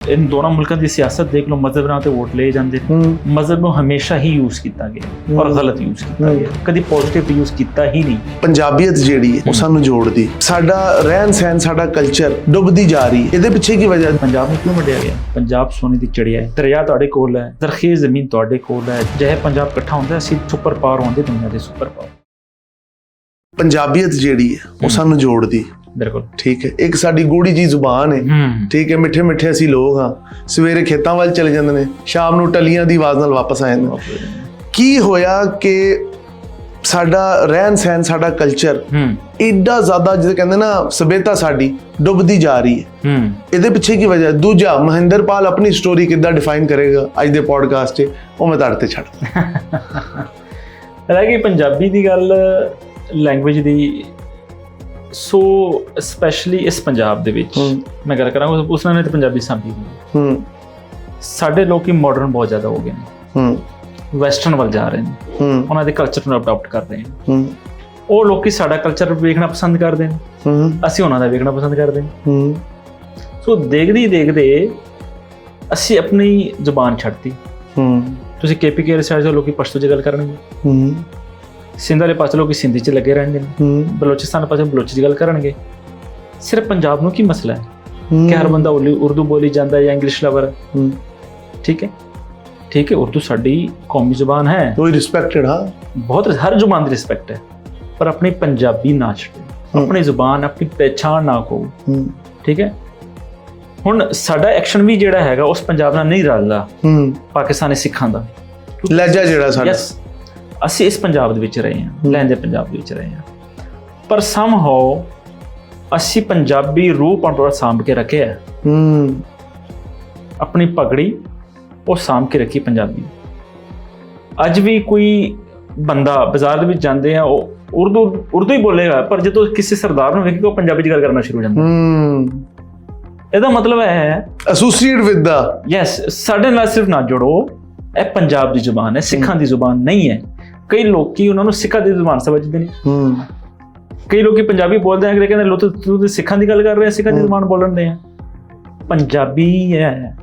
इन दोनों मुल्कों की सियासत देख लो, मजहब नाल ते वोट ले जाते मजहब ਨੂੰ ਹਮੇਸ਼ਾ ਹੀ यूज़ किया गया और गलत यूज़ किया गया, कभी पॉजिटिव यूज़ किया ही नहीं। ਪੰਜਾਬੀਅਤ ਜਿਹੜੀ ਹੈ ਉਹ ਸਾਨੂੰ ਜੋੜਦੀ, ਸਾਡਾ ਰਹਿਣ ਸਹਿਣ ਸਾਡਾ ਕਲਚਰ ਡੁੱਬਦੀ ਜਾ ਰਹੀ ਹੈ। ਇਹਦੇ ਪਿੱਛੇ ਕੀ ਵਜ੍ਹਾ? ਪੰਜਾਬ ਨੂੰ ਕਿਉਂ ਵੰਡਿਆ ਗਿਆ? ਪੰਜਾਬ ਸੋਨੇ ਦੀ ਚੜਿਆ ਹੈ, ਦਰਿਆ ਤੁਹਾਡੇ ਕੋਲ ਹੈ, ਜ਼ਰਖੀਜ਼ ਜ਼ਮੀਨ ਤੁਹਾਡੇ ਕੋਲ ਹੈ। ਜਿਹੇ ਪੰਜਾਬ ਇਕੱਠਾ ਹੁੰਦਾ ਅਸੀਂ ਸੁਪਰ ਪਾਵਰ ਹੁੰਦੇ, ਦੁਨੀਆ ਦੇ ਸੁਪਰ ਪਾਵਰ। ਪੰਜਾਬੀਅਤ ਜਿਹੜੀ ਹੈ ਉਹ ਸਾਨੂੰ ਜੋੜਦੀ, ਬਿਲਕੁਲ ਠੀਕ ਹੈ। ਇੱਕ ਸਾਡੀ ਗੂੜੀ ਜੀ ਜ਼ੁਬਾਨ ਹੈ, ਠੀਕ ਹੈ। ਮਿੱਠੇ ਮਿੱਠੇ ਅਸੀਂ ਲੋਕ ਹਾਂ, ਸਵੇਰੇ ਖੇਤਾਂ ਵੱਲ ਚਲੇ ਜਾਂਦੇ ਨੇ, ਸ਼ਾਮ ਨੂੰ ਟੱਲੀਆਂ ਦੀ ਆਵਾਜ਼ ਨਾਲ ਵਾਪਸ ਆ ਜਾਂਦੇ ਨੇ। ਕੀ ਹੋਇਆ ਕਿ ਸਾਡਾ ਰਹਿਣ ਸਹਿਣ ਸਾਡਾ ਕਲਚਰ ਏਡਾ ਜ਼ਿਆਦਾ ਜਿਵੇਂ ਕਹਿੰਦੇ ਨਾ ਸਭਿਅਤਾ ਸਾਡੀ ਡੁੱਬਦੀ ਜਾ ਰਹੀ ਹੈ। ਇਹਦੇ ਪਿੱਛੇ ਕੀ ਵਜ੍ਹਾ? ਦੂਜਾ ਮਹਿੰਦਰਪਾਲ ਆਪਣੀ ਸਟੋਰੀ ਕਿੱਦਾਂ ਡਿਫਾਈਨ ਕਰੇਗਾ ਅੱਜ ਦੇ ਪੋਡਕਾਸਟ 'ਚ, ਉਹ ਮੈਂ ਤੁਹਾਡੇ ਤੇ ਛੱਡ ਰਹਿ ਗਈ ਪੰਜਾਬੀ ਦੀ ਗੱਲ, ਲੈਂਗੁਏਜ ਦੀ। ਸੋ ਸਪੈਸ਼ਲੀ ਇਸ ਪੰਜਾਬ ਦੇ ਵਿੱਚ ਮੈਂ ਗੱਲ ਕਰਾਂਗਾ, ਉਸ ਨੇ ਤਾਂ ਪੰਜਾਬੀ ਸਾਂਭੀ ਹੋਈ। ਸਾਡੇ ਲੋਕ ਹੀ ਮਾਡਰਨ ਬਹੁਤ ਜ਼ਿਆਦਾ ਹੋ ਗਏ ਨੇ, ਵੈਸਟਰਨ ਵੱਲ ਜਾ ਰਹੇ ਨੇ, ਉਹਨਾਂ ਦੇ ਕਲਚਰ ਨੂੰ ਅਡਾਪਟ ਕਰ ਰਹੇ ਨੇ। ਉਹ ਲੋਕੀ ਸਾਡਾ ਕਲਚਰ ਵੇਖਣਾ ਪਸੰਦ ਕਰਦੇ ਨੇ, ਅਸੀਂ ਉਹਨਾਂ ਦਾ ਵੇਖਣਾ ਪਸੰਦ ਕਰਦੇ ਨੇ। ਸੋ ਦੇਖਦੇ ਦੇਖਦੇ ਅਸੀਂ ਆਪਣੀ ਜ਼ੁਬਾਨ ਛੱਡਤੀ। ਤੁਸੀਂ KPK ਵਾਲੇ ਸਾਈਡ ਦੇ ਲੋਕੀ ਪਸ਼ਤੋ 'ਚ ਗੱਲ ਕਰਨਗੇ, ਸਿੰਧ ਵਾਲੇ ਪਾਸੇ ਲੋਕੀ ਸਿੰਧੀ 'ਚ ਲੱਗੇ ਰਹਿਣਗੇ, ਬਲੋਚਿਸਤਾਨ ਪਾਸੇ ਬਲੋਚੀ 'ਚ ਗੱਲ ਕਰਨਗੇ। ਸਿਰਫ ਪੰਜਾਬ ਨੂੰ ਕੀ ਮਸਲਾ ਹੈ ਕਿ ਹਰ ਬੰਦਾ ਉਰਦੂ ਬੋਲੀ ਜਾਂਦਾ ਜਾਂ ਇੰਗਲਿਸ਼ ਲਵਰ? ਠੀਕ ਹੈ, ਠੀਕ ਹੈ, ਉਰਦੂ ਸਾਡੀ ਕੌਮੀ ਜ਼ੁਬਾਨ ਹੈ, ਕੋਈ ਰਿਸਪੈਕਟਡ, ਹਾਂ ਬਹੁਤ, ਹਰ ਜ਼ੁਬਾਨ ਦੀ ਰਿਸਪੈਕਟ ਹੈ, ਪਰ ਆਪਣੀ ਪੰਜਾਬੀ ਨਾ ਛੱਡੋ, ਆਪਣੀ ਜ਼ੁਬਾਨ ਆਪਣੀ ਪਹਿਚਾਣ ਨਾ ਖੋ। ਠੀਕ ਹੈ, ਹੁਣ ਸਾਡਾ ਐਕਸ਼ਨ ਵੀ ਜਿਹੜਾ ਹੈਗਾ ਉਸ ਪੰਜਾਬ ਨਾਲ ਨਹੀਂ ਰਲਦਾ, ਪਾਕਿਸਤਾਨੀ ਸਿੱਖਾਂ ਦਾ ਲਹਿਜਾ ਜਿਹੜਾ ਸਾਡਾ। ਅਸੀਂ ਇਸ ਪੰਜਾਬ ਦੇ ਵਿੱਚ ਰਹੇ ਹਾਂ, ਲਹਿੰਦੇ ਪੰਜਾਬ ਦੇ ਵਿੱਚ ਰਹੇ ਹਾਂ, ਪਰ ਸਮਹਾਉ ਅਸੀਂ ਪੰਜਾਬੀ ਰੂਹ ਪੰਟੋੜਾ ਸਾਂਭ ਕੇ ਰੱਖਿਆ। ਆਪਣੀ ਪਗੜੀ ਉਹ ਸਾਂਭ ਕੇ ਰੱਖੀ ਪੰਜਾਬੀ। ਅੱਜ ਵੀ ਕੋਈ ਬੰਦਾ ਬਾਜ਼ਾਰ ਦੇ ਵਿੱਚ ਜਾਂਦੇ ਆ, ਉਹ ਉਰਦੂ ਹੀ ਬੋਲੇਗਾ, ਪਰ ਜਦੋਂ ਕਿਸੇ ਸਰਦਾਰ ਨੂੰ ਵੇਖੇਗਾ ਉਹ ਪੰਜਾਬੀ 'ਚ ਗੱਲ ਕਰਨਾ ਸ਼ੁਰੂ ਹੋ ਜਾਂਦਾ। ਇਹਦਾ ਮਤਲਬ ਹੈ ਐਸੋਸੀਏਟ ਵਿਦ ਦਾ, ਯੈਸ, ਸਾਡੇ ਨਾਲ ਸਿਰਫ ਨਾ ਜੁੜੋ, ਇਹ ਪੰਜਾਬ ਦੀ ਜ਼ੁਬਾਨ ਹੈ, ਸਿੱਖਾਂ ਦੀ ਜ਼ੁਬਾਨ ਨਹੀਂ ਹੈ। ਕਈ ਲੋਕੀ ਉਹਨਾਂ ਨੂੰ ਸਿੱਖਾਂ ਦੀ ਜ਼ੁਬਾਨ ਸਮਝਦੇ ਨੇ, ਕਈ ਲੋਕੀ ਪੰਜਾਬੀ ਬੋਲਦੇ ਆ, ਕਹਿੰਦੇ ਲੋ ਤੂੰ ਸਿੱਖਾਂ ਦੀ ਗੱਲ ਕਰ ਰਿਹਾ, ਸਿੱਖਾਂ ਦੀ ਜ਼ੁਬਾਨ ਬੋਲਣ ਦੇ ਆ। ਪੰਜਾਬੀ ਹੈ,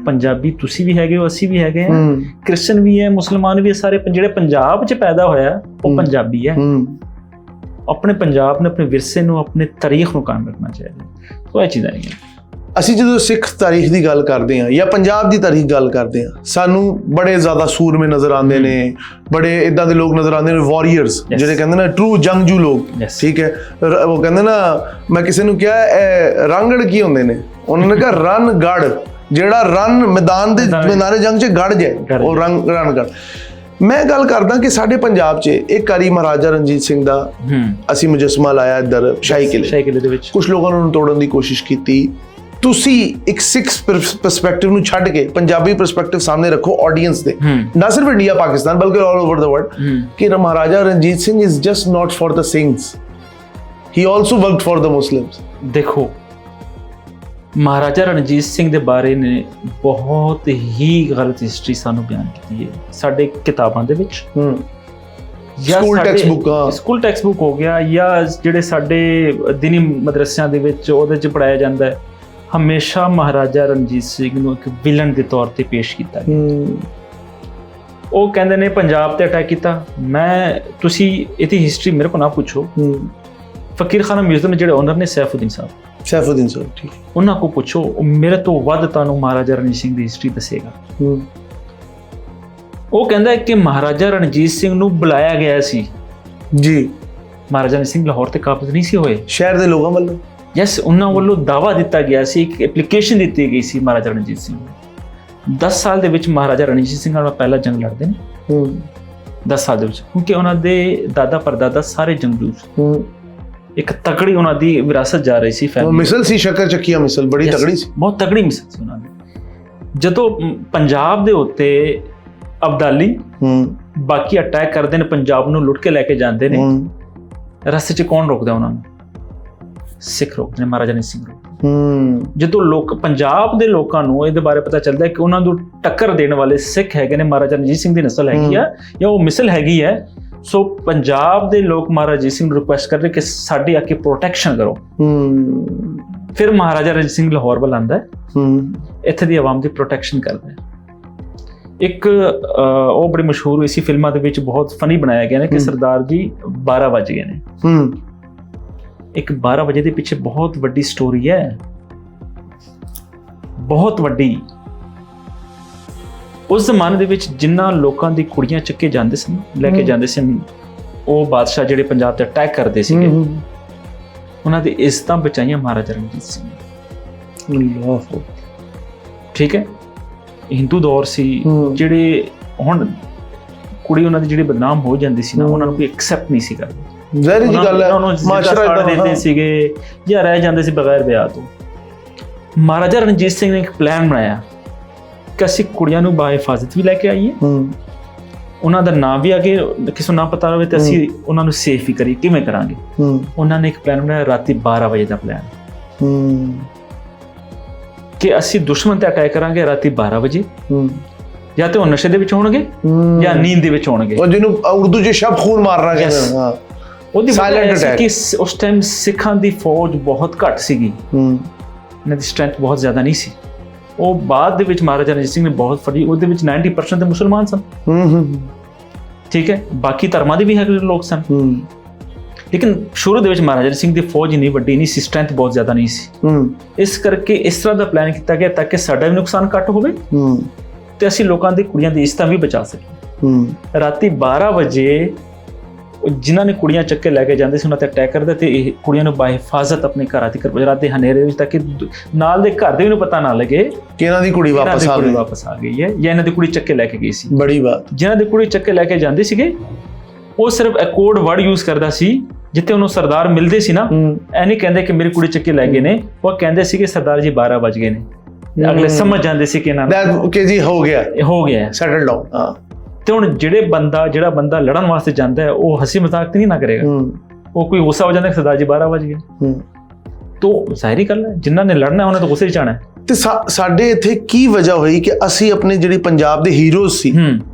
ਪੰਜਾਬੀ ਤੁਸੀਂ ਵੀ ਹੈਗੇ ਹੋ, ਅਸੀਂ ਵੀ ਹੈਗੇ ਹਾਂ, ਕ੍ਰਿਸਚਨ ਵੀ ਹੈ, ਮੁਸਲਮਾਨ ਵੀ ਹੈ, ਸਾਰੇ ਜਿਹੜੇ ਪੰਜਾਬ 'ਚ ਪੈਦਾ ਹੋਇਆ ਉਹ ਪੰਜਾਬੀ ਹੈ। ਆਪਣੇ ਪੰਜਾਬ ਨੂੰ, ਆਪਣੇ ਵਿਰਸੇ ਨੂੰ, ਆਪਣੇ ਤਾਰੀਖ ਨੂੰ ਕਾਇਮ ਰੱਖਣਾ ਚਾਹੀਦਾ। ਸੋ ਇਹ ਚੀਜ਼ਾਂ ਨਹੀਂ। ਅਸੀਂ ਜਦੋਂ ਸਿੱਖ ਤਾਰੀਖ ਦੀ ਗੱਲ ਕਰਦੇ ਹਾਂ ਜਾਂ ਪੰਜਾਬ ਦੀ ਤਾਰੀਖ ਗੱਲ ਕਰਦੇ ਹਾਂ, ਸਾਨੂੰ ਬੜੇ ਜ਼ਿਆਦਾ ਸੂਰਮੇ ਨਜ਼ਰ ਆਉਂਦੇ ਨੇ, ਬੜੇ ਇਦਾਂ ਦੇ ਲੋਕ ਨਜ਼ਰ ਆਉਂਦੇ ਨੇ, ਵਾਰੀਅਰਸ ਜਿਹੜੇ ਕਹਿੰਦੇ ਨਾ ਟਰੂ ਜੰਗਜੂ ਲੋਕ। ਠੀਕ ਹੈ, ਉਹ ਕਹਿੰਦੇ ਨਾ, ਮੈਂ ਕਿਸੇ ਨੂੰ ਕਿਹਾ ਇਹ ਰਾਂਗੜ ਕੀ ਹੁੰਦੇ ਨੇ, ਉਹਨਾਂ ਨੇ ਕਿਹਾ ਰਨ ਗੜ, ਜਿਹੜਾ ਰਨ ਮੈਦਾਨ ਜੰਗ 'ਚ ਗੜ ਜਾਏ ਉਹ ਰਨ ਗੜ। ਮੈਂ ਗੱਲ ਕਰਦਾ ਕਿ ਸਾਡੇ ਪੰਜਾਬ 'ਚ ਇੱਕ ਵਾਰੀ ਮਹਾਰਾਜਾ ਰਣਜੀਤ ਸਿੰਘ ਦਾ ਅਸੀਂ ਮੁਜੱਸਮਾ ਲਾਇਆ ਇੱਧਰ ਸ਼ਾਹੀ ਕਿਲੇ ਦੇ ਵਿੱਚ, ਕੁਝ ਲੋਕਾਂ ਨੂੰ ਤੋੜਨ ਦੀ ਕੋਸ਼ਿਸ਼ ਕੀਤੀ। ਤੁਸੀਂ ਇੱਕ ਸਿੱਖ ਪਰਸਪੈਕਟਿਵ ਨੂੰ ਛੱਡ ਕੇ ਪੰਜਾਬੀ ਪਰਸਪੈਕਟਿਵ ਸਾਹਮਣੇ ਰੱਖੋ ਆਡੀਅנס ਦੇ, ਨਾ ਸਿਰਫ ਇੰਡੀਆ ਪਾਕਿਸਤਾਨ ਬਲਕਿ ਆਲ ਓਵਰ ਦ ਵਰਲਡ, ਕਿ Maharaja Ranjit Singh is just not for the Singhs, he also worked for the Muslims. ਦੇਖੋ, ਮਹਾਰਾਜਾ ਰਣਜੀਤ ਸਿੰਘ ਦੇ ਬਾਰੇ ਨੇ ਬਹੁਤ ਹੀ ਗਲਤ ਹਿਸਟਰੀ ਸਾਨੂੰ ਬਿਆਨ ਕੀਤੀ ਹੈ ਸਾਡੇ ਕਿਤਾਬਾਂ ਦੇ ਵਿੱਚ, ਸਕੂਲ ਟੈਕਸਟ ਬੁੱਕ ਹੋ ਗਿਆ, ਜਾਂ ਜਿਹੜੇ ਸਾਡੇ ਦਿਨੀ ਮਦਰਸਿਆਂ ਦੇ ਵਿੱਚ ਉਹਦੇ 'ਚ ਪੜ੍ਹਾਇਆ ਜਾਂਦਾ ਹੈ। ਹਮੇਸ਼ਾ ਮਹਾਰਾਜਾ ਰਣਜੀਤ ਸਿੰਘ ਨੂੰ ਇੱਕ ਵਿਲਨ ਦੇ ਤੌਰ ਤੇ ਪੇਸ਼ ਕੀਤਾ ਗਿਆ। ਉਹ ਕਹਿੰਦੇ ਨੇ ਪੰਜਾਬ ਤੇ ਅਟੈਕ ਕੀਤਾ। ਤੁਸੀਂ ਇਹਦੀ ਹਿਸਟਰੀ ਮੇਰੇ ਕੋਲ ਨਾ ਪੁੱਛੋ, ਫਕੀਰ ਖਾਨਾ ਮਿਊਜ਼ੀਅਮ ਦੇ ਜਿਹੜੇ ਓਨਰ ਨੇ ਸੈਫੁਦੀਨ ਸਾਹਿਬ, ਠੀਕ, ਉਹਨਾਂ ਕੋਲ ਪੁੱਛੋ, ਉਹ ਮੇਰੇ ਤੋਂ ਵੱਧ ਤੁਹਾਨੂੰ ਮਹਾਰਾਜਾ ਰਣਜੀਤ ਸਿੰਘ ਦੀ ਹਿਸਟਰੀ ਦੱਸੇਗਾ। ਉਹ ਕਹਿੰਦਾ ਕਿ ਮਹਾਰਾਜਾ ਰਣਜੀਤ ਸਿੰਘ ਨੂੰ ਬੁਲਾਇਆ ਗਿਆ ਸੀ ਜੀ, ਮਹਾਰਾਜਾ ਰਣਜੀਤ ਸਿੰਘ ਲਾਹੌਰ ਤੇ ਕਾਬਜ਼ ਨਹੀਂ ਸੀ ਹੋਏ, ਸ਼ਹਿਰ ਦੇ ਲੋਕਾਂ ਵੱਲੋਂ। ਯੈਸ, ਉਹਨਾਂ ਵੱਲੋਂ ਦਾਅਵਾ ਦਿੱਤਾ ਗਿਆ ਸੀ, ਇੱਕ ਐਪਲੀਕੇਸ਼ਨ ਦਿੱਤੀ ਗਈ ਸੀ ਮਹਾਰਾਜਾ ਰਣਜੀਤ ਸਿੰਘ ਨੂੰ। 10 ਸਾਲ ਦੇ ਵਿੱਚ ਮਹਾਰਾਜਾ ਰਣਜੀਤ ਸਿੰਘ ਨਾਲ ਪਹਿਲਾ ਜੰਗ ਲੜਦੇ ਨੇ, 10 ਸਾਲ ਦੇ ਵਿੱਚ, ਕਿਉਂਕਿ ਉਹਨਾਂ ਦੇ ਦਾਦਾ ਪਰਦਾਦਾ ਸਾਰੇ ਜੰਗਜੂ ਸੀ। ਇੱਕ ਤਕੜੀ ਉਹਨਾਂ ਦੀ ਵਿਰਾਸਤ ਜਾ ਰਹੀ ਸੀ, ਮਿਸਲ ਸੀ, ਸ਼ੱਕਰ ਚੱਕੀਆ ਮਿਸਲ, ਬੜੀ ਤਕੜੀ ਸੀ, ਬਹੁਤ ਤਕੜੀ ਮਿਸਲ ਸੀ ਉਹਨਾਂ ਦੀ। ਜਦੋਂ ਪੰਜਾਬ ਦੇ ਉੱਤੇ ਅਬਦਾਲੀ ਬਾਕੀ ਅਟੈਕ ਕਰਦੇ ਨੇ, ਪੰਜਾਬ ਨੂੰ ਲੁੱਟ ਕੇ ਲੈ ਕੇ ਜਾਂਦੇ ਨੇ, ਰਸਤੇ 'ਚ ਕੌਣ ਰੋਕਦਾ ਉਹਨਾਂ ਨੂੰ? ਸਿੱਖ ਰੋਕਦੇ ਨੇ, ਮਹਾਰਾਜਾ ਰਣਜੀਤ ਸਿੰਘ ਰੋਕਦੇ। ਜਦੋਂ ਲੋਕ ਪੰਜਾਬ ਦੇ ਲੋਕਾਂ ਨੂੰ ਇਹਦੇ ਬਾਰੇ ਪਤਾ ਚੱਲਦਾ ਕਿ ਉਹਨਾਂ ਨੂੰ ਟੱਕਰ ਦੇਣ ਵਾਲੇ ਸਿੱਖ ਹੈਗੇ ਨੇ, ਮਹਾਰਾਜਾ ਰਣਜੀਤ ਸਿੰਘ ਦੀ ਨਸਲ ਹੈਗੀ ਆ ਜਾਂ ਉਹ ਮਿਸਲ ਹੈਗੀ ਹੈ, ਸੋ ਪੰਜਾਬ ਦੇ ਲੋਕ ਮਹਾਰਾਜਾ ਰਣਜੀਤ ਸਿੰਘ ਨੂੰ ਰਿਕੁਐਸਟ ਕਰ ਰਹੇ ਕਿ ਸਾਡੀ ਆ ਕੇ ਪ੍ਰੋਟੈਕਸ਼ਨ ਕਰੋ। ਫਿਰ ਮਹਾਰਾਜਾ ਰਣਜੀਤ ਸਿੰਘ ਲਾਹੌਰ ਵੱਲ ਆਉਂਦਾ ਹੈ, ਇੱਥੇ ਦੀ ਆਵਾਮ ਦੀ ਪ੍ਰੋਟੈਕਸ਼ਨ ਕਰਦਾ ਹੈ। ਇੱਕ ਉਹ ਬੜੀ ਮਸ਼ਹੂਰ ਹੋਈ ਸੀ ਫਿਲਮਾਂ ਦੇ ਵਿੱਚ, ਬਹੁਤ ਫਨੀ ਬਣਾਇਆ ਗਿਆ ਨੇ ਕਿ ਸਰਦਾਰ ਜੀ 12 ਵਜ ਗਏ ਨੇ। ਇੱਕ 12 ਵਜੇ ਦੇ ਪਿੱਛੇ ਬਹੁਤ ਵੱਡੀ ਸਟੋਰੀ ਹੈ, ਬਹੁਤ ਵੱਡੀ। ਉਸ ਜ਼ਮਾਨੇ ਦੇ ਵਿੱਚ ਜਿਨ੍ਹਾਂ ਲੋਕਾਂ ਦੀ ਕੁੜੀਆਂ ਚੱਕੇ ਜਾਂਦੇ ਸਨ, ਲੈ ਕੇ ਜਾਂਦੇ ਸਨ, ਉਹ ਬਾਦਸ਼ਾਹ ਜਿਹੜੇ ਪੰਜਾਬ ਤੇ ਅਟੈਕ ਕਰਦੇ ਸੀਗੇ, ਉਹਨਾਂ ਦੀ ਇੱਜ਼ਤਾਂ ਬਚਾਈਆਂ ਮਹਾਰਾਜਾ ਰਣਜੀਤ ਸਿੰਘ ਨੇ। ਠੀਕ ਹੈ, ਹਿੰਦੂ ਦੌਰ ਸੀ, ਜਿਹੜੇ ਹੁਣ ਕੁੜੀ ਉਹਨਾਂ ਦੀ ਜਿਹੜੀ ਬਦਨਾਮ ਹੋ ਜਾਂਦੀ ਸੀ ਨਾ, ਉਹਨਾਂ ਨੂੰ ਕੋਈ ਐਕਸੈਪਟ ਨਹੀਂ ਸੀ ਕਰਦਾ। ਜ਼ਾਹਿਰ ਜੀ ਗੱਲ ਹੈ, ਮਾਸ਼ਰਾ ਦਿੰਦੇ ਸੀਗੇ ਜਾਂ ਰਹਿ ਜਾਂਦੇ ਸੀ ਬਗੈਰ ਵਿਆਹ ਤੋਂ। ਮਹਾਰਾਜਾ ਰਣਜੀਤ ਸਿੰਘ ਨੇ ਇੱਕ ਪਲਾਨ ਬਣਾਇਆ ਕਿ ਅਸੀਂ ਕੁੜੀਆਂ ਨੂੰ ਬਾਹਿਫਾਜ਼ਤ ਵੀ ਲੈ ਕੇ ਆਈਏ, ਉਹਨਾਂ ਦਾ ਨਾਮ ਵੀ ਅੱਗੇ ਕਿਸੇ ਨੂੰ ਨਾ ਪਤਾ ਹੋਵੇ ਤੇ ਅਸੀਂ ਉਹਨਾਂ ਨੂੰ ਸੇਫ ਵੀ ਕਰੀਏ। ਕਿਵੇਂ ਕਰਾਂਗੇ? ਉਹਨਾਂ ਨੇ ਇੱਕ ਪਲਾਨ ਬਣਾਇਆ, ਰਾਤੀ 12 ਵਜੇ ਦਾ ਪਲਾਨ, ਕਿ ਅਸੀਂ ਦੁਸ਼ਮਣ ਤੇ ਅਟੈਕ ਕਰਾਂਗੇ ਰਾਤੀ 12 ਵਜੇ। ਜਾਂ ਤੇ ਉਹ ਨਸ਼ੇ ਦੇ ਵਿੱਚ ਹੋਣਗੇ ਜਾਂ ਨੀਂਦ ਦੇ ਵਿੱਚ ਹੋਣਗੇ, ਉਹ ਜਿਹਨੂੰ ਉਰਦੂ 'ਚ ਸ਼ਬ ਖੂਨ ਮਾਰਨਾ ਕਹਿੰਦੇ। ਹਾਂ, ਉਹਦੀ ਸਾਇਲੈਂਟ ਅਟੈਕ। ਕਿ ਉਸ ਟਾਈਮ ਸਿੱਖਾਂ ਦੀ ਫੌਜ ਬਹੁਤ ਘੱਟ ਸੀਗੀ, ਇਹਨਾਂ ਦੀ ਸਟਰੈਂਥ ਬਹੁਤ ਜ਼ਿਆਦਾ ਨਹੀਂ ਸੀ। ਉਹ ਬਾਅਦ ਦੇ ਵਿੱਚ ਮਹਾਰਾਜਾ ਰਣਜੀਤ ਸਿੰਘ ਨੇ ਬਹੁਤ ਫੜੀ, ਉਹਦੇ ਵਿੱਚ 90% ਤੇ ਮੁਸਲਮਾਨ ਸਨ। ਠੀਕ ਹੈ, ਬਾਕੀ ਧਰਮਾਂ ਦੇ ਵੀ ਹੈਗੇ ਲੋਕ ਸਨ, ਲੇਕਿਨ ਸ਼ੁਰੂ ਦੇ ਵਿੱਚ ਮਹਾਰਾਜਾ ਰਣਜੀਤ ਸਿੰਘ ਦੀ ਫੌਜ ਇੰਨੀ ਵੱਡੀ ਨਹੀਂ ਸੀ, ਸਟਰੈਂਥ ਬਹੁਤ ਜ਼ਿਆਦਾ ਨਹੀਂ ਸੀ। ਇਸ ਕਰਕੇ ਇਸ ਤਰ੍ਹਾਂ ਦਾ ਪਲਾਨ ਕੀਤਾ ਗਿਆ ਤਾਂ ਕਿ ਸਾਡਾ ਵੀ ਨੁਕਸਾਨ ਘੱਟ ਹੋਵੇ ਤੇ ਅਸੀਂ ਲੋਕਾਂ ਦੀ ਕੁੜੀਆਂ ਦੀ ਇੱਜ਼ਤਾਂ ਵੀ ਬਚਾ ਸਕੀਏ। ਰਾਤੀ 12 ਵਜੇ ਜਿਨ੍ਹਾਂ ਨੇ ਕੁੜੀਆਂ ਚੱਕ ਕੇ ਲੈ ਕੇ ਜਾਂਦੇ ਸੀ ਉਹਨਾਂ ਤੇ ਅਟੈਕ ਕਰਦਾ ਤੇ ਇਹ ਕੁੜੀਆਂ ਨੂੰ ਬਾਹਿਫਾਜ਼ਤ ਆਪਣੇ ਘਰਾਂ ਤੱਕ ਰਾਤ ਦੇ ਹਨੇਰੇ ਵਿੱਚ, ਤਾਂ ਕਿ ਨਾਲ ਦੇ ਘਰ ਦੇ ਨੂੰ ਪਤਾ ਨਾ ਲੱਗੇ ਕਿ ਇਹਨਾਂ ਦੀ ਕੁੜੀ ਵਾਪਸ ਆ ਗਈ ਹੈ ਜਾਂ ਇਹਨਾਂ ਦੀ ਕੁੜੀ ਚੱਕ ਕੇ ਲੈ ਕੇ ਗਈ ਸੀ। ਬੜੀ ਬਾਤ। ਜਿਨ੍ਹਾਂ ਦੀ ਕੁੜੀ ਚੱਕ ਕੇ ਲੈ ਕੇ ਜਾਂਦੇ ਸੀਗੇ, ਉਹ ਸਿਰਫ ਇੱਕ ਕੋਡ ਵਰਡ ਯੂਜ਼ ਕਰਦਾ ਸੀ। ਜਿੱਥੇ ਉਹਨੂੰ ਸਰਦਾਰ ਮਿਲਦੇ ਸੀ ਨਾ, ਇਹ ਨਹੀਂ ਕਹਿੰਦੇ ਕਿ ਮੇਰੀ ਕੁੜੀ ਚੱਕ ਕੇ ਲੈ ਗਏ ਨੇ, ਉਹ ਕਹਿੰਦੇ ਸੀ ਕਿ ਸਰਦਾਰ ਜੀ 12 ਵਜ ਗਏ ਨੇ। ਅਗਲੇ ਸਮਝ ਜਾਂਦੇ ਸੀ ਕਿ ਇਹਨਾਂ ਨੂੰ ਕਿ ਜੀ ਹੋ ਗਿਆ ਸੈਟਲ ਡਾਊਨ। ਹਾਂ, ਤੇ ਹੁਣ ਜਿਹੜਾ ਬੰਦਾ ਲੜਨ ਵਾਸਤੇ ਜਾਂਦਾ ਹੈ, ਉਹ ਹੱਸੀ ਮਜ਼ਾਕ ਤੇ ਨਹੀਂ ਨਾ ਕਰੇਗਾ, ਉਹ ਕੋਈ ਗੁੱਸਾ ਹੋ ਜਾਂਦਾ ਕਿ ਸਰਦਾਰ ਜੀ 12 ਵਜ ਗਏ। ਤੋਂ ਜ਼ਾਹਿਰੀ ਗੱਲ ਹੈ, ਜਿਨ੍ਹਾਂ ਨੇ ਲੜਨਾ ਉਹਨਾਂ ਤੋਂ ਗੁੱਸੇ 'ਚ ਆਉਣਾ। ਤੇ ਸਾਡੇ ਇੱਥੇ ਕੀ ਵਜ੍ਹਾ ਹੋਈ ਕਿ ਅਸੀਂ ਆਪਣੇ ਜਿਹੜੀ ਪੰਜਾਬ ਦੇ ਹੀਰੋਜ਼ ਸੀ,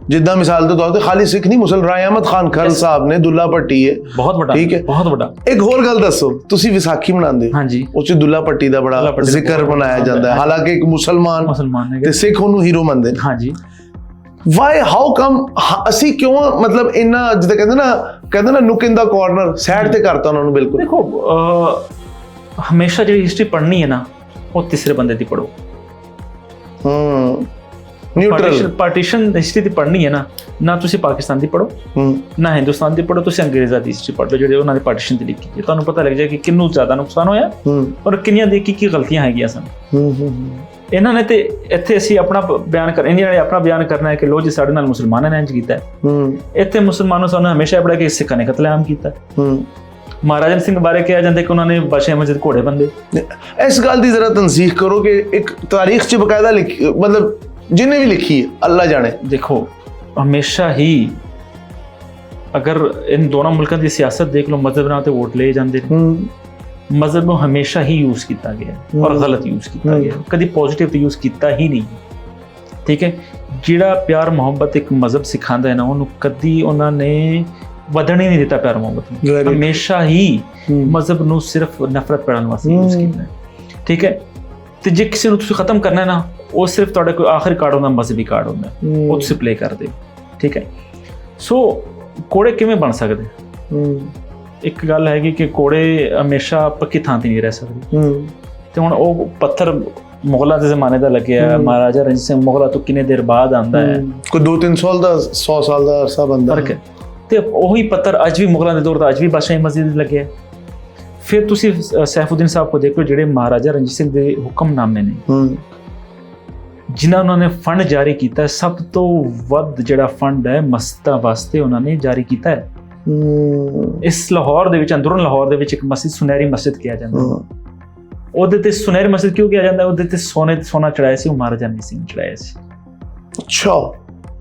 ਜਿੱਦਾਂ ਮਿਸਾਲ ਦੇ ਤੌਰ ਤੇ ਖਾਲੀ ਸਿੱਖ ਨਹੀਂ, ਮੁਸਲਮਾਨ ਰਾਏ ਅਹਿਮਦ ਖਾਨ ਖਰ ਸਾਹਿਬ ਨੇ, ਦੁੱਲਾ ਭੱਟੀ ਹੈ, ਬਹੁਤ ਵੱਡਾ, ਠੀਕ ਹੈ, ਬਹੁਤ ਵੱਡਾ। ਇੱਕ ਹੋਰ ਗੱਲ ਦੱਸੋ, ਤੁਸੀਂ ਵਿਸਾਖੀ ਮਨਾਉਂਦੇ, ਹਾਂਜੀ, ਉਹ 'ਚ ਦੁੱਲਾ ਭੱਟੀ ਦਾ ਬੜਾ ਜ਼ਿਕਰ ਬਣਾਇਆ ਜਾਂਦਾ ਹੈ, ਹਾਲਾਂਕਿ ਇੱਕ ਮੁਸਲਮਾਨ ਤੇ ਸਿੱਖ ਉਹਨੂੰ ਹੀਰੋ ਮੰਨਦੇ ਨੇ। ਹਾਂਜੀ, ਵਾਈ ਹਾਊ ਕਮ ਅਸੀਂ ਕਿਉਂ ਮਤਲਬ ਇੰਨਾ ਜਿੱਦਾਂ ਕਹਿੰਦੇ ਨਾ ਨੁਕ ਇਨ ਦਾ ਕਾਰਨਰ ਸਾਈਡ ਤੇ ਕਰਤਾ ਉਹਨਾਂ ਨੂੰ? ਬਿਲਕੁਲ ਦੇਖੋ, ਹਮੇਸ਼ਾ ਜਿਹੜੀ ਹਿਸਟਰੀ ਪੜ੍ਹਨੀ ਹੈ ਨਾ, ਉਹ ਤੀਸਰੇ ਬੰਦੇ ਦੀ ਪੜ੍ਹੋ। ਨਿਊਟਰਲ ਪਾਰਟੀਸ਼ਨ ਹਿਸਟਰੀ ਦੀ ਪੜ੍ਹਨੀ ਹੈ ਨਾ ਤੁਸੀਂ ਪਾਕਿਸਤਾਨ ਦੀ ਪੜ੍ਹੋ, ਨਾ ਹਿੰਦੁਸਤਾਨ ਦੀ ਪੜ੍ਹੋ, ਤੁਸੀਂ ਅੰਗਰੇਜ਼ਾਂ ਦੀ ਹਿਸਟਰੀ ਪੜ੍ਹ ਲਓ ਜਿਹੜੇ ਉਹਨਾਂ ਨੇ ਪਾਰਟੀਸ਼ਨ ਤੇ ਲਿਖੀ ਹੈ। ਤੁਹਾਨੂੰ ਪਤਾ ਲੱਗ ਜਾਏ ਕਿ ਕਿੰਨੂੰ ਜ਼ਿਆਦਾ ਨੁਕਸਾਨ ਹੋਇਆ ਔਰ ਕਿੰਨੀਆਂ ਦੀ ਕੀ ਗਲਤੀਆਂ ਹੈਗੀਆਂ ਸਨ। ਇਹਨਾਂ ਨੇ ਤੇ ਇੱਥੇ ਅਸੀਂ ਆਪਣਾ ਬਿਆਨ ਇਹਨਾਂ ਨੇ ਆਪਣਾ ਬਿਆਨ ਕਰਨਾ ਹੈ ਕਿ ਲੋ ਜੀ ਸਾਡੇ ਨਾਲ ਮੁਸਲਮਾਨਾਂ ਨੇ ਇੰਜ ਕੀਤਾ ਹੈ। ਇੱਥੇ ਮੁਸਲਮਾਨਾਂ ਸਾਨੂੰ ਹਮੇਸ਼ਾ ਪੜਿਆ ਕਿ ਸਿੱਖਾਂ ਨੇ ਕਤਲੇਆਮ ਕੀਤਾ। ਮਹਾਰਾਜਾ ਸਿੰਘ ਬਾਰੇ ਕਿਹਾ ਜਾਂਦਾ ਕਿ ਉਹਨਾਂ ਨੇ ਬਾਦਸ਼ਾਹ ਮਸਜਿਦ ਘੋੜੇ ਬੰਦੇ। ਇਸ ਗੱਲ ਦੀ ਜ਼ਰਾ ਤਨਸੀਖ ਕਰੋ ਕਿ ਇੱਕ ਤਾਰੀਖ 'ਚ ਬਕਾਇਦਾ ਮਤਲਬ ਜਿਹਨੇ ਵੀ ਲਿਖੀ ਹੈ, ਅੱਲਾ ਜਾਣੇ। ਦੇਖੋ, ਹਮੇਸ਼ਾ ਹੀ ਅਗਰ ਇਨ ਦੋਨਾਂ ਮੁਲਕਾਂ ਦੀ ਸਿਆਸਤ ਦੇਖ ਲਓ, ਮਜ਼ਹਬ ਨਾਲ ਤੇ ਵੋਟ ਲਏ ਜਾਂਦੇ ਨੇ। ਮਜ਼ਹਬ ਨੂੰ ਹਮੇਸ਼ਾ ਹੀ ਯੂਜ਼ ਕੀਤਾ ਗਿਆ ਔਰ ਗਲਤ ਯੂਜ਼ ਕੀਤਾ ਗਿਆ, ਕਦੀ ਪੋਜ਼ਿਟਿਵ ਤੇ ਯੂਜ਼ ਕੀਤਾ ਹੀ ਨਹੀਂ। ਠੀਕ ਹੈ, ਜਿਹੜਾ ਪਿਆਰ ਮੁਹੱਬਤ ਇੱਕ ਮਜ਼ਹਬ ਸਿਖਾਉਂਦਾ ਹੈ ਨਾ, ਉਹਨੂੰ ਕਦੀ ਉਹਨਾਂ ਨੇ ਵਧਣ ਹੀ ਨਹੀਂ ਦਿੱਤਾ। ਪਿਆਰ ਮੁਹੱਬਤ ਨੂੰ ਹਮੇਸ਼ਾ ਹੀ ਮਜ਼ਹਬ ਨੂੰ ਸਿਰਫ ਨਫ਼ਰਤ ਪੈਣ ਵਾਸਤੇ ਯੂਜ਼ ਕੀਤਾ ਹੈ। ਠੀਕ ਹੈ, ਤੇ ਜੇ ਕਿਸੇ ਨੂੰ ਤੁਸੀਂ ਖਤਮ ਕਰਨਾ ਹੈ ਨਾ, ਉਹ ਸਿਰਫ ਤੁਹਾਡਾ ਕੋਈ ਆਖਰੀ ਕਾਰਡ ਹੁੰਦਾ, ਮਜ਼ਹਬੀ ਕਾਰਡ ਹੁੰਦਾ, ਉਹ ਤੁਸੀਂ ਪਲੇ ਕਰਦੇ। ਠੀਕ ਹੈ, ਸੋ ਕੋੜੇ ਕਿਵੇਂ ਬਣ ਸਕਦੇ? ਇੱਕ ਗੱਲ ਹੈਗੀ ਕਿ ਕੋੜੇ ਹਮੇਸ਼ਾ ਪੱਕੀ ਥਾਂ ਤੇ ਨਹੀਂ ਰਹਿ ਸਕਦੇ। ਤੇ ਹੁਣ ਉਹ ਪੱਥਰ ਮੁਗਲਾਂ ਦੇ ਜ਼ਮਾਨੇ ਦਾ ਲੱਗਿਆ, ਮਹਾਰਾਜਾ ਰਣਜੀਤ ਸਿੰਘ ਮੁਗਲਾਂ ਤੋਂ ਕਿੰਨੇ ਦੇਰ ਬਾਅਦ ਆਉਂਦਾ ਹੈ, ਕੋਈ 2-3 ਸਾਲ ਦਾ 100 ਸਾਲ ਦਾ ਅਰਸਾ ਬੰਦਾ ਫਰਕ ਹੈ। ਤੇ ਉਹੀ ਪੱਥਰ ਅੱਜ ਵੀ ਮੁਗਲਾਂ ਦੇ ਦੌਰ ਦਾ ਅੱਜ ਵੀ ਬਾਦਸ਼ਾਹੀ ਮਸਜਿਦ ਲੱਗਿਆ। ਫਿਰ ਤੁਸੀਂ ਸੈਫੁਦੀਨ ਸਾਹਿਬ ਕੋ ਦੇਖੋ, ਜਿਹੜੇ ਮਹਾਰਾਜਾ ਰਣਜੀਤ ਸਿੰਘ ਦੇ ਹੁਕਮਨਾਮੇ ਨੇ, ਜਿਨ੍ਹਾਂ ਉਹਨਾਂ ਨੇ ਫੰਡ ਜਾਰੀ ਕੀਤਾ, ਸਭ ਤੋਂ ਵੱਧ ਜਿਹੜਾ ਫੰਡ ਹੈ ਮਸਜਿਦਾਂ ਵਾਸਤੇ ਉਹਨਾਂ ਨੇ ਜਾਰੀ ਕੀਤਾ ਹੈ। ਇਸ ਲਾਹੌਰ ਦੇ ਵਿੱਚ, ਅੰਦਰੂਨ ਲਾਹੌਰ ਦੇ ਵਿੱਚ ਇੱਕ ਮਸਜਿਦ ਸੁਨਹਿਰੀ ਮਸਜਿਦ ਕਿਹਾ ਜਾਂਦਾ। ਉਹਦੇ ਤੇ ਸੁਨਹਿਰੀ ਮਸਜਿਦ ਕਿਉਂ ਕਿਹਾ ਜਾਂਦਾ? ਉਹਦੇ ਤੇ ਸੋਨਾ ਚੜਾਇਆ ਸੀ, ਉਹ ਮਹਾਰਾਜਾ ਰਣਜੀਤ ਸਿੰਘ ਨੇ ਚੜਾਇਆ ਸੀ। ਅੱਛਾ,